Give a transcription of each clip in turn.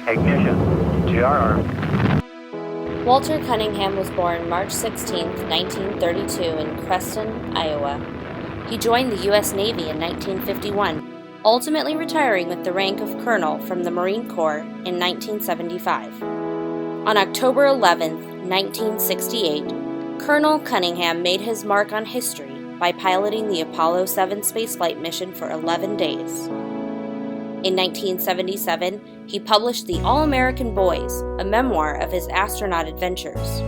Ignition. GRR. Walter Cunningham was born March 16, 1932 in Creston, Iowa. He joined the U.S. Navy in 1951, ultimately retiring with the rank of colonel from the Marine Corps in 1975. On October 11, 1968, Colonel Cunningham made his mark on history by piloting the Apollo 7 spaceflight mission for 11 days. In 1977, he published The All-American Boys, a memoir of his astronaut adventures.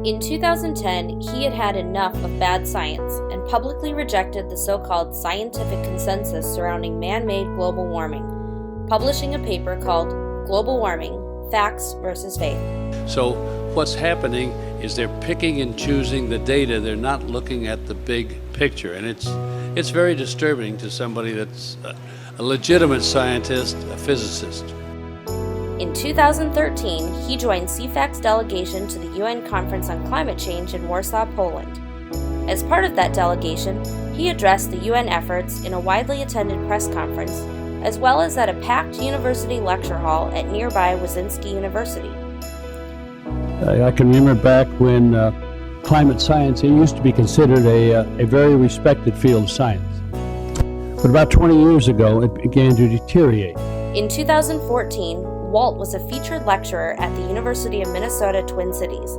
In 2010, he had had enough of bad science and publicly rejected the so-called scientific consensus surrounding man-made global warming, publishing a paper called Global Warming, Facts versus Faith. So what's happening is they're picking and choosing the data. They're not looking at the big picture, and it's very disturbing to somebody that's a legitimate scientist, a physicist. In 2013, he joined CFACT's delegation to the UN Conference on Climate Change in Warsaw, Poland. As part of that delegation, he addressed the UN efforts in a widely attended press conference, as well as at a packed university lecture hall at nearby Wazinski University. I can remember back when climate science, it used to be considered a very respected field of science. But about 20 years ago, it began to deteriorate. In 2014, Walt was a featured lecturer at the University of Minnesota Twin Cities.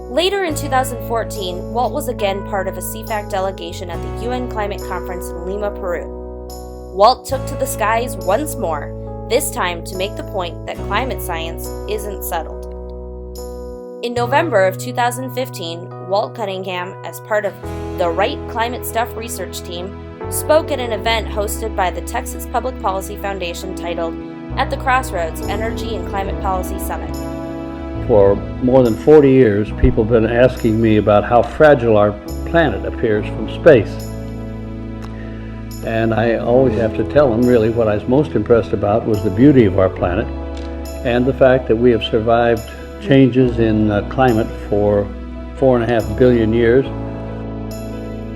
Later in 2014, Walt was again part of a CFACT delegation at the UN Climate Conference in Lima, Peru. Walt took to the skies once more, this time to make the point that climate science isn't settled. In November of 2015, Walt Cunningham, as part of the Right Climate Stuff research team, spoke at an event hosted by the Texas Public Policy Foundation titled At the Crossroads Energy and Climate Policy Summit. For more than 40 years, people have been asking me about how fragile our planet appears from space. And I always have to tell them really what I was most impressed about was the beauty of our planet and the fact that we have survived changes in climate for 4.5 billion years.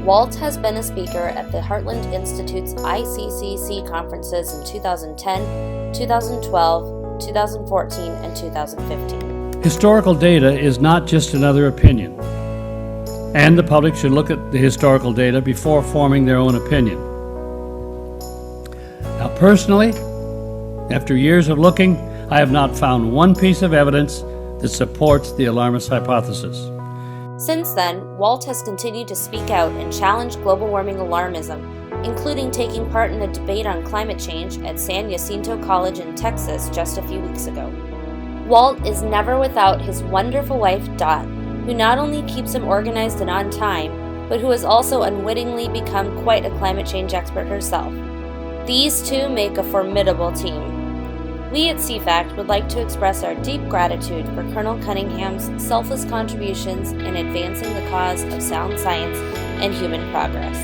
Walt has been a speaker at the Heartland Institute's ICCC conferences in 2010, 2012, 2014, and 2015. Historical data is not just another opinion, and the public should look at the historical data before forming their own opinion. Now, personally, after years of looking, I have not found one piece of evidence that supports the alarmist hypothesis. Since then, Walt has continued to speak out and challenge global warming alarmism, including taking part in a debate on climate change at San Jacinto College in Texas just a few weeks ago. Walt is never without his wonderful wife, Dot, who not only keeps him organized and on time, but who has also unwittingly become quite a climate change expert herself. These two make a formidable team. We at CFACT would like to express our deep gratitude for Colonel Cunningham's selfless contributions in advancing the cause of sound science and human progress.